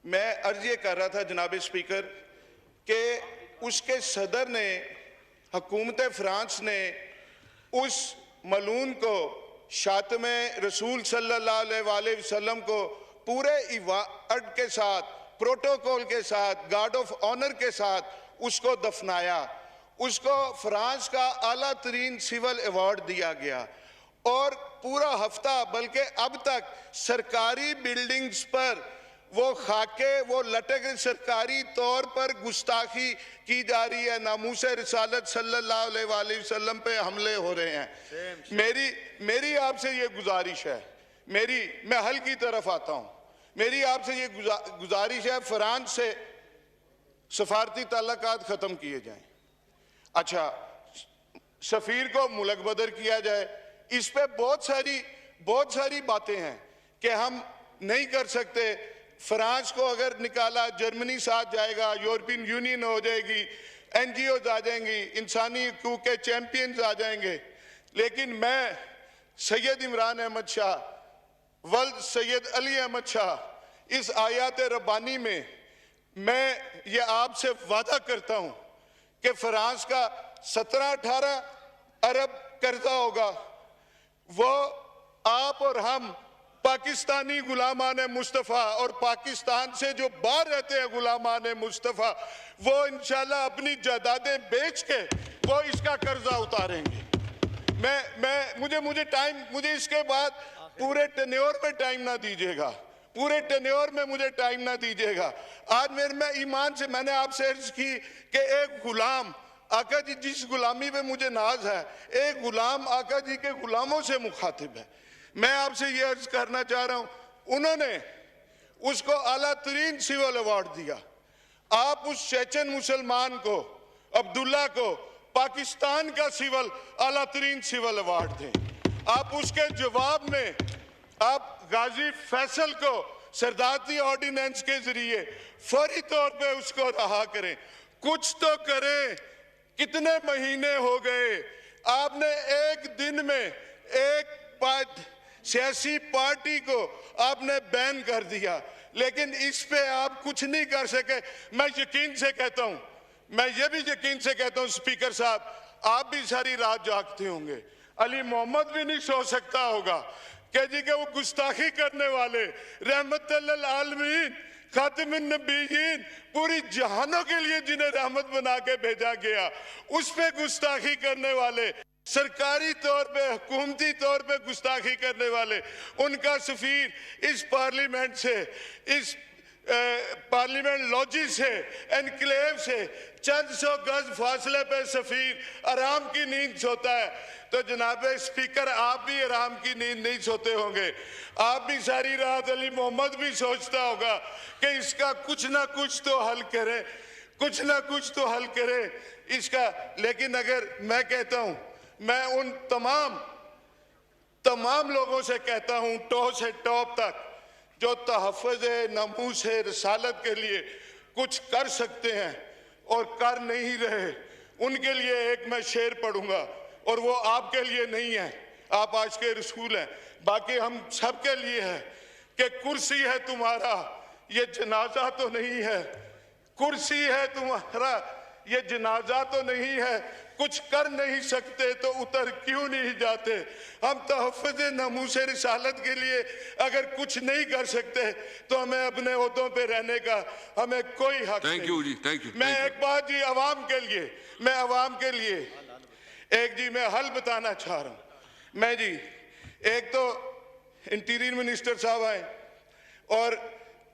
मैं अर्ज ये कर रहा था जनाब स्पीकर कि उसके सदर ने, हुकूमत फ्रांस ने उस मलून को, शातमे रसूल सल्लल्लाहु अलैहि वसल्लम को पूरे इबादत के साथ, प्रोटोकॉल के साथ, गार्ड ऑफ ऑनर के साथ उसको दफनाया। उसको फ्रांस का आला तरीन सिविल अवार्ड दिया गया और पूरा हफ्ता, बल्कि अब तक सरकारी बिल्डिंग्स पर वो खाके, वो लटक, सरकारी तौर पर गुस्ताखी की जा रही है, नामूस रिसालत सल्लल्लाहु अलैहि वसल्लम पे हमले हो रहे हैं। मेरी आपसे ये गुजारिश है, मैं हल की तरफ आता हूँ। मेरी आपसे ये गुजारिश है, फ्रांस से सफारती ताल्लुकात ख़त्म किए जाएं। अच्छा, सफ़ीर को मुल्क बदर किया जाए। इस पे बहुत सारी बातें हैं कि हम नहीं कर सकते। फ्रांस को अगर निकाला, जर्मनी साथ जाएगा, यूरोपियन यूनियन हो जाएगी, NGOs आ जाएंगी, इंसानी हकूक़ के चैंपियंस आ जाएंगे। लेकिन मैं सैयद इमरान अहमद शाह, वल्द सैयद अली अहमद शाह, इस आयात रब्बानी में मैं ये आपसे वादा करता हूँ कि फ्रांस का 17-18 अरब कर्जा होगा, वो आप और हम पाकिस्तानी गुलामान मुस्तफ़ा और पाकिस्तान से जो बाहर रहते हैं गुलामान मुस्तफ़ा, वो इंशाल्लाह अपनी जायदादें बेच के वो इसका कर्जा उतारेंगे। मुझे इसके बाद पूरे टेन्योर में टाइम ना दीजिएगा, पूरे टेन्योर में मुझे टाइम ना दीजिएगा। आज मैं ईमान से मैंने आपसे अर्ज की कि एक गुलाम, आका जी जिस गुलामी पे मुझे नाज है, एक गुलाम आका जी के गुलामों से मुखातिब है। मैं आपसे ये अर्ज करना चाह रहा हूं, उन्होंने उसको आला तरीन सिविल अवार्ड दिया। आप उस चेचन मुसलमान को, अब्दुल्ला को, पाकिस्तान का सिविल आला तरीन सिविल अवार्ड दें। आप उसके जवाब में आप गाजी फैसल को सरदारती ऑर्डिनेंस के जरिए फौरी तौर पे उसको रहा करें। कुछ तो करें। कितने महीने हो गए, आपने एक दिन में एक सियासी पार्टी को आपने बैन कर दिया, लेकिन इस पे आप कुछ नहीं कर सके। मैं यकीन से कहता हूं, मैं ये भी यकीन से कहता हूं स्पीकर साहब, आप भी सारी रात जागते होंगे। अली मोहम्मद भी नहीं सो सकता होगा कि जी के वो गुस्ताखी करने वाले, रहमतुल्लिल आलमीन, खातिमुन नबीयीन, पूरी जहानों के लिए जिन्हें रहमत बना के भेजा गया, उस पे गुस्ताखी करने वाले, सरकारी तौर पे, हुकूमती तौर पे गुस्ताखी करने वाले, उनका सफीर इस पार्लियामेंट से, इस पार्लियामेंट लॉजी से, एनक्लेव से चंद सौ गज फासले पे सफीर आराम की नींद सोता है। तो जनाब स्पीकर, आप भी आराम की नींद नहीं सोते होंगे। आप भी सारी रात, अली मोहम्मद भी सोचता होगा कि इसका कुछ ना कुछ तो हल करे, कुछ ना कुछ तो हल करे इसका। लेकिन अगर मैं कहता हूं, मैं उन तमाम लोगों से कहता हूं, टॉप से टॉप तक, जो तहफ़्फ़ुज़ नमूस रिसालत के लिए कुछ कर सकते हैं और कर नहीं रहे, उनके लिए एक मैं शेर पढ़ूंगा, और वो आपके लिए नहीं है, आप आज के रसूल हैं, बाकी हम सब के लिए है कि कुर्सी है तुम्हारा, ये जनाजा तो नहीं है। कुर्सी है तुम्हारा, ये जनाजा तो नहीं है। कुछ कर नहीं सकते तो उतर क्यों नहीं जाते। हम तहफ़्फ़ुज़ नमूस रिसालत के लिए अगर कुछ नहीं कर सकते तो हमें अपने ओहदों पे रहने का हमें कोई हक नहीं। Thank you ji, thank you. मैं एक बात जी अवाम के लिए, मैं अवाम के लिए एक जी मैं हल बताना चाह रहा हूँ। मैं जी, एक तो इंटीरियर मिनिस्टर साहब आए और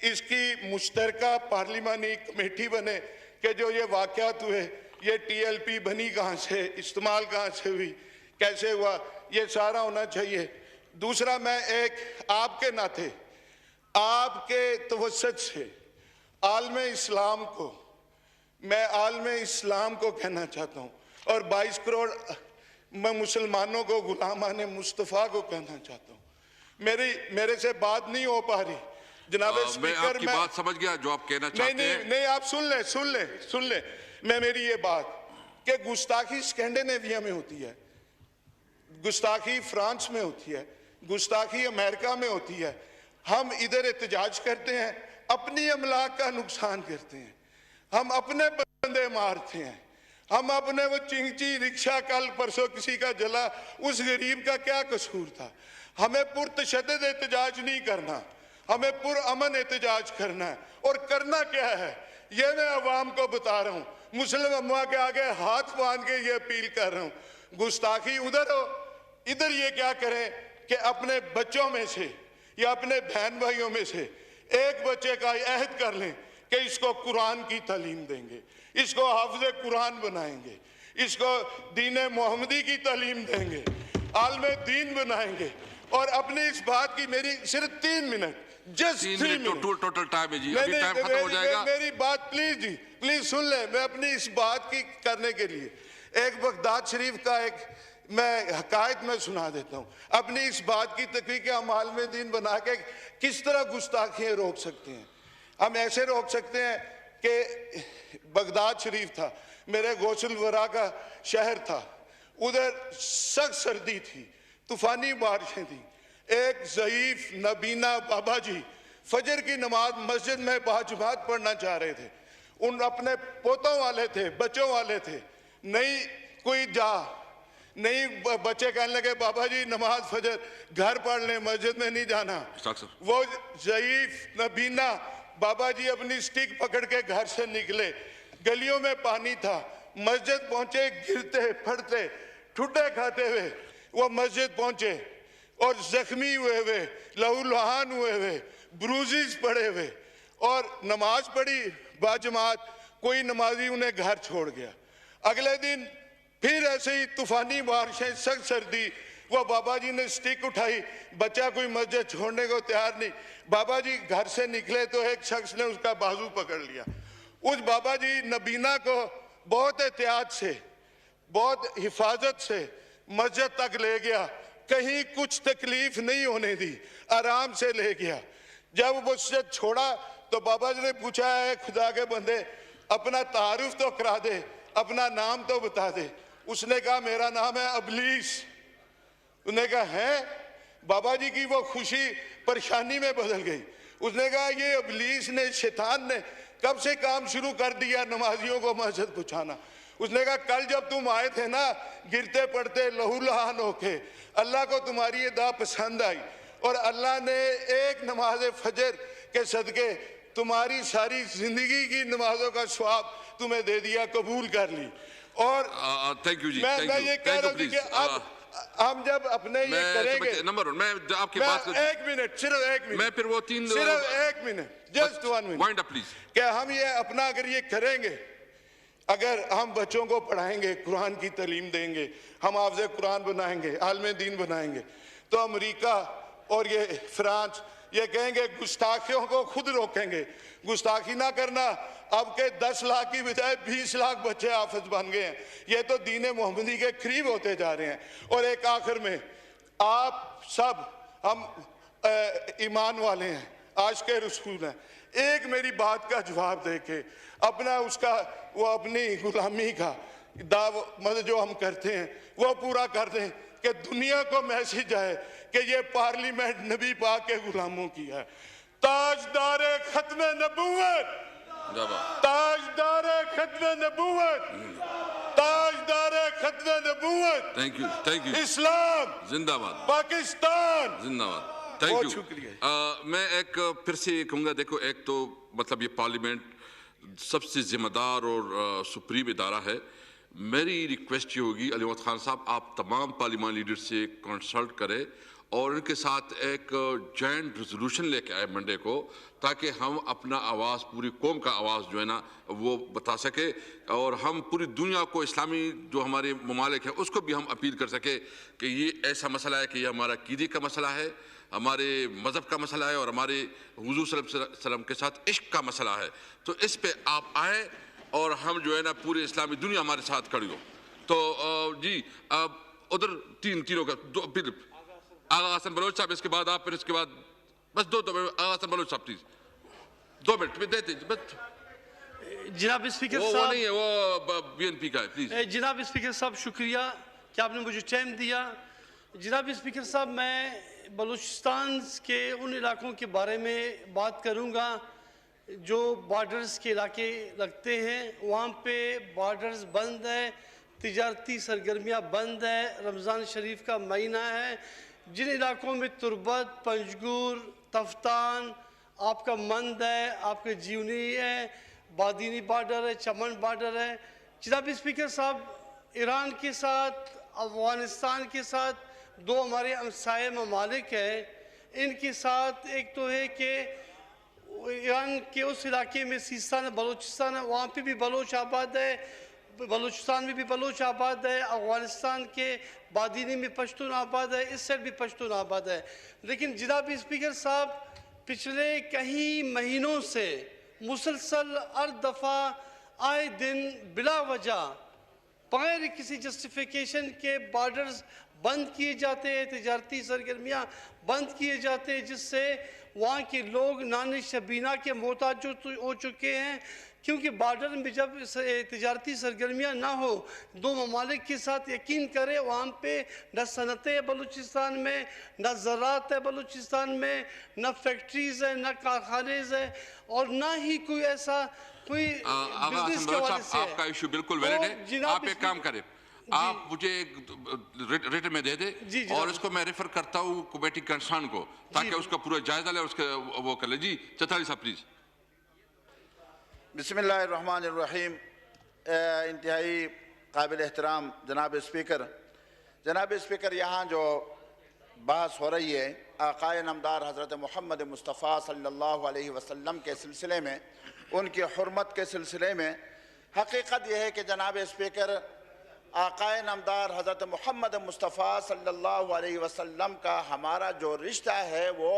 इसकी मुश्तरका पार्लिमानी कमेटी बने कि जो ये वाक़यात हुए, ये TLP बनी कहाँ से, इस्तेमाल कहाँ से हुई, कैसे हुआ, ये सारा होना चाहिए। दूसरा, मैं एक आपके नाते, आपके तवस्सुत से आलमे इस्लाम को, मैं आलमे इस्लाम को कहना चाहता हूँ और 22 करोड़ मैं मुसलमानों को, गुलामान मुस्तफ़ा को कहना चाहता हूँ। मेरे से बात नहीं हो पा रही जनाब स्पीकर। मैं आपकी बात समझ गया जो आप कहना चाहते हैं। नहीं, आप सुन ले मैं मेरी ये बात कि गुस्ताखी स्कैंडिनेविया में होती है, गुस्ताखी फ्रांस में होती है, गुस्ताखी अमेरिका में होती है। हम इधर एहतजाज करते हैं, अपनी अमलाक का नुकसान करते हैं, हम अपने बंदे मारते हैं, हम अपने वो चिंची रिक्शा कल परसों किसी का जला, उस गरीब का क्या कसूर था। हमें पुरतशद्दद एहतजाज नहीं करना, हमें पुरअमन एहतजाज करना है। और करना क्या है ये मैं अवाम को बता रहा हूँ, मुस्लिम अम्मा के आगे हाथ बांध के ये अपील कर रहा हूँ। गुस्ताखी उधर हो, इधर ये क्या करें कि अपने बच्चों में से या अपने बहन भाइयों में से एक बच्चे का अहद कर लें कि इसको कुरान की तालीम देंगे, इसको हाफिज़ कुरान बनाएंगे, इसको दीन मोहम्मदी की तालीम देंगे, आलमे दीन बनाएंगे। और अपनी इस बात की मेरी सिर्फ 3 minute, just 3 minute total time है जी, अभी टाइम खत्म हो जाएगा। मेरी बात प्लीज जी, प्लीज सुन ले। मैं अपनी इस बात की करने के लिए एक बगदाद शरीफ का एक मैं हकायत में सुना देता हूँ अपनी इस बात की तकरीर के हम आलमे दीन बना के किस तरह गुस्ताखियाँ रोक सकते हैं। हम ऐसे रोक सकते हैं कि बगदाद शरीफ था, मेरे गौसल वरा का शहर था, उधर सख्त सर्दी थी, तूफानी बारिशें थी। एक ज़ईफ नबीना बाबा जी फजर की नमाज मस्जिद में बाजुमात पढ़ना चाह रहे थे। उन अपने पोतों वाले थे, बच्चों वाले थे, नहीं कोई नहीं बच्चे कहने लगे बाबा जी नमाज फजर घर पढ़ लें, मस्जिद में नहीं जाना। वो ज़ईफ नबीना बाबा जी अपनी स्टिक पकड़ के घर से निकले, गलियों में पानी था, मस्जिद पहुंचे, गिरते फटते ठुड्डे खाते हुए वो मस्जिद पहुंचे और जख्मी हुए लहूलुहान हुए ब्रूजेस पड़े हुए, और नमाज पढ़ी बाजमात, कोई नमाजी उन्हें घर छोड़ गया। अगले दिन फिर ऐसे ही तूफानी बारिशें, सख्त सर्दी, वो बाबा जी ने स्टिक उठाई, बच्चा कोई मस्जिद छोड़ने को तैयार नहीं। बाबा जी घर से निकले तो एक शख्स ने उसका बाजू पकड़ लिया। उस बाबा जी नबीना को बहुत एहतियात से, बहुत हिफाजत से मस्जिद तक ले गया, कहीं कुछ तकलीफ नहीं होने दी, आराम से ले गया। जब वो मस्जिद छोड़ा तो बाबा जी ने पूछा है खुदा के बंदे अपना तारुफ तो करा दे, अपना नाम तो बता दे। उसने कहा मेरा नाम है अबलीस। उसने कहा है? बाबा जी की वो खुशी परेशानी में बदल गई। उसने कहा ये अबलीस ने, शैतान ने कब से काम शुरू कर दिया नमाजियों को मस्जिद पहुंचाना। उसने कहा कल जब तुम आए थे ना गिरते पड़ते लहूलुहान होके, अल्लाह को तुम्हारी ये दुआ पसंद आई और अल्लाह ने एक नमाज फजर के सदके तुम्हारी सारी जिंदगी की नमाजों का स्वाब तुम्हें दे दिया, कबूल कर ली। और थैंक यू जी, मैं ये कह रहा हूँ कि अब हम जब अपने ये करेंगे, नंबर वन, मैं आपकी बात एक मिनट, सिर्फ एक मिनट, मैं फिर वो 3 सिर्फ एक minute, just 1 minute, wind up please. क्या हम ये अपना अगर ये करेंगे, अगर हम बच्चों को पढ़ाएंगे, कुरान की तालीम देंगे, हम हाफ़िज़ कुरान बनाएंगे, आलमे दीन बनाएंगे, तो अमेरिका और ये फ्रांस ये कहेंगे गुस्ताखियों को खुद रोकेंगे। गुस्ताखी ना करना, अब के 10 लाख की बजाय 20 लाख बच्चे हाफिज बन गए हैं। ये तो दीन मोहम्मदी के करीब होते जा रहे हैं। और एक आखिर में, आप सब हम ईमान वाले हैं, आज के रसूल हैं, एक मेरी बात का जवाब दे के अपना उसका वो अपनी गुलामी का दाव मतलब जो हम करते हैं वो पूरा कर दें कि दुनिया को मैसेज आए कि ये पार्लियामेंट नबी पाक के गुलामों की है। ताजदारे खत्म नबूवत, ताजदारे खत्म नबूवत, ताजदारे खत्म नबूवत, थैंक यू इस्लाम जिंदाबाद, पाकिस्तान जिंदाबाद, थैंक यू। शुक्रिया। मैं एक फिर से कहूँगा, देखो एक तो मतलब ये पार्लियामेंट सबसे जिम्मेदार और सुप्रीम इदारा है। मेरी रिक्वेस्ट ये होगी अली मोहम्मद खान साहब, आप तमाम पार्लियामान लीडर से कंसल्ट करें और उनके साथ एक जॉइंट रेजोल्यूशन लेके आए मंडे को, ताकि हम अपना आवाज़, पूरी कौम का आवाज़ जो है ना वो बता सके और हम पूरी दुनिया को, इस्लामी जो हमारे ममालिक हैं उसको भी हम अपील कर सके कि ये ऐसा मसला है कि ये हमारा कीदे का मसला है, हमारे मज़हब का मसला है और हमारे हुजूर सल्लल्लाहु अलैहि वसल्लम के साथ इश्क का मसला है। तो इस पे आप आए और हम जो है ना पूरे इस्लामी दुनिया हमारे साथ खड़ी हो। तो जी अब उधर तीनों का दो, फिर आगा हसन बलोच साहब, इसके बाद आप, फिर इसके बाद बस दो आगा हसन बलोच साहब प्लीज 2 मिनट देते बस। जनाब स्पीकर वो साहब, नहीं है, वो बीएनपी का है, प्लीज। जनाब स्पीकर साहब शुक्रिया कि आपने मुझे टाइम दिया। जनाब स्पीकर साहब, मैं बलूचिस्तान के उन इलाकों के बारे में बात करूंगा जो बॉर्डर्स के इलाके लगते हैं वहाँ पे बॉर्डर्स बंद है, तिजारती सरगर्मियाँ बंद है, रमज़ान शरीफ का महीना है। जिन इलाकों में तुर्बत, पंजगुर, तफ्तान, आपका मंद है, आपके जीवनी है, बादीनी बॉर्डर है, चमन बॉर्डर है। जनाब स्पीकर साहब, ईरान के साथ, अफ़गानिस्तान के साथ दो हमारे हमसाये ममालिक हैं। इनके साथ एक तो है कि ईरान के उस इलाके में सिस्तान बलूचिस्तान है, वहाँ पे भी बलोच आबाद है, बलूचिस्तान में भी बलोच आबाद है, अफ़गानिस्तान के बादीनी में पश्तून आबाद है, इस साइड भी पश्तून आबाद है। लेकिन जनाब स्पीकर साहब, पिछले कई महीनों से मुसलसल हर दफ़ा आए दिन बिला वजह बगैर किसी जस्टिफिकेशन के बॉर्डर्स बंद किए जाते हैं, तिजारती सरगर्मियाँ बंद किए जाते हैं, जिससे वहाँ के लोग नानी शबीना के मोहताज हो चुके हैं। क्योंकि बॉर्डर में जब तिजारती सरगर्मियाँ ना हो, दो ममालिक के साथ यकीन करें, वहाँ पे न सनतें है बलूचिस्तान में, न ज़राअत है बलूचिस्तान में, न फैक्ट्रीज़ है, न कारखानेज़ है, और ना ही कोई ऐसा कोई बिजनेस के हवाले से। आपका इशू बिल्कुल वैलिड है। आप एक काम करें, आप मुझे रिटन में दे दे और इसको मैं रेफर करता हूँ कमेटी कंसर्न को, ताकि उसका पूरा जायजा ले, उसके वो कर ले। जी चौधरी साहब प्लीज। बिस्मिल्लाहिर्रहमानिर्रहीम। इंतहाई काबिल एहतराम जनाब स्पीकर, यहाँ जो बहस हो रही है आक़ाए नामदार हज़रत मोहम्मद मुस्तफ़ा सल्लल्लाहु अलैहि वसल्लम के सिलसिले में, उनकी हुर्मत के सिलसिले में, हकीकत यह है कि जनाब स्पीकर, आक़ाए नामदार हज़रत मोहम्मद मुस्तफ़ा सल्लल्लाहु अलैहि वसल्लम का हमारा जो रिश्ता है वो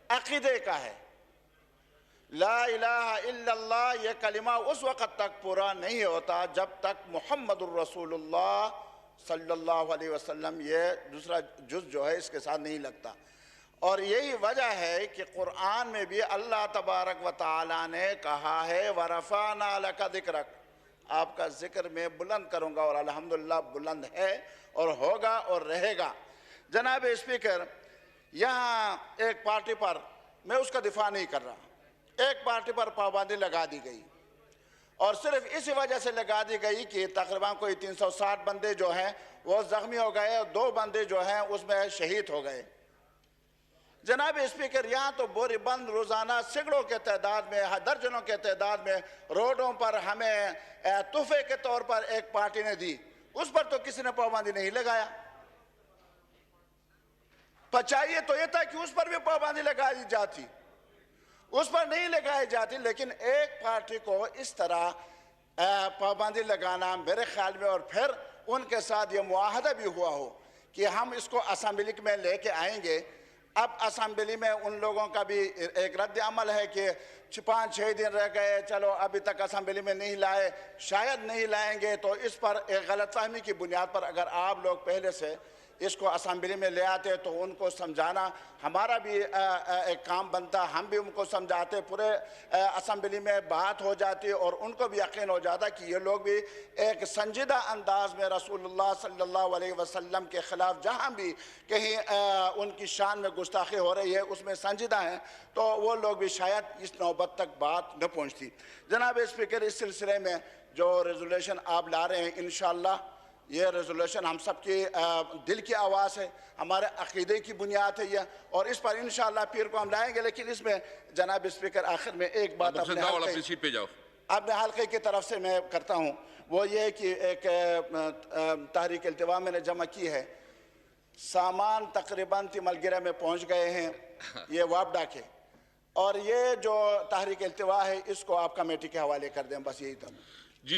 अक़ीदे का है। ला इलाहा इल्लल्लाह ये कलिमा उस वक़्त तक पूरा नहीं होता जब तक मुहम्मदुर रसूलुल्लाह सल्लल्लाहु अलैहि वसल्लम ये दूसरा जुज़ जो है इसके साथ नहीं लगता। और यही वजह है कि कुरान में भी अल्लाह तबारक व तआला ने कहा है वरफ़अना लका ज़िक्रक, आपका जिक्र मैं बुलंद करूँगा, और अल्हम्दुलिल्लाह बुलंद है और होगा और रहेगा। जनाब स्पीकर, यहाँ एक पार्टी पर, मैं उसका दिफा नहीं कर रहा, एक पार्टी पर पाबंदी लगा दी गई, और सिर्फ इसी वजह से लगा दी गई कि तकरीबन कोई 360 बंदे जो हैं वो ज़ख्मी हो गए और 2 बंदे जो हैं उसमें शहीद हो गए। जनाब स्पीकर, यहाँ तो बोरी बंद रोज़ाना सैकड़ों के तादाद में, दर्जनों के तादाद में रोडों पर हमें तोहफे के तौर पर एक पार्टी ने दी, उस पर तो किसी ने पाबंदी नहीं लगाया। चाहिए तो यह था कि उस पर भी पाबंदी लगाई जाती, उस पर नहीं लगाई जाती। लेकिन एक पार्टी को इस तरह पाबंदी लगाना मेरे ख्याल में, और फिर उनके साथ ये मुआहदा भी हुआ हो कि हम इसको असेंबली में लेके आएंगे। अब असेंबली में उन लोगों का भी एक रद्द अमल है कि 5-6 दिन रह गए, चलो अभी तक असेंबली में नहीं लाए, शायद नहीं लाएंगे। तो इस पर एक गलतफहमी की बुनियाद पर अगर आप लोग पहले से इसको असेंबली में ले आते तो उनको समझाना हमारा भी एक काम बनता, हम भी उनको समझाते, पूरे असेंबली में बात हो जाती और उनको भी यकीन हो जाता कि ये लोग भी एक संजीदा अंदाज में रसूलुल्लाह सल्लल्लाहु अलैहि वसल्लम के ख़िलाफ़ जहाँ भी कहीं उनकी शान में गुस्ताखी हो रही है उसमें संजीदा हैं, तो वो लोग भी शायद इस नौबत तक बात न पहुँचती। जनाब स्पीकर, इस सिलसिले में जो रेजोल्यूशन आप ला रहे हैं, इंशाअल्लाह ये रेजोल्यूशन हम सब की दिल की आवाज़ है, हमारे अक़ीदे की बुनियाद है ये, और इस पर इंशाअल्लाह पीर को हम लाएंगे। लेकिन इसमें जनाब स्पीकर आखिर में एक बात अपने हल्के की तरफ से मैं करता हूँ, वो ये है कि एक तहरीक इल्तिवा मैंने जमा की है, सामान तकरीबन तिमलगिरा में पहुँच गए हैं ये वापडा के, और ये जो तहरीक इल्तिवा है इसको आप कमेटी के हवाले कर दें, बस यही था।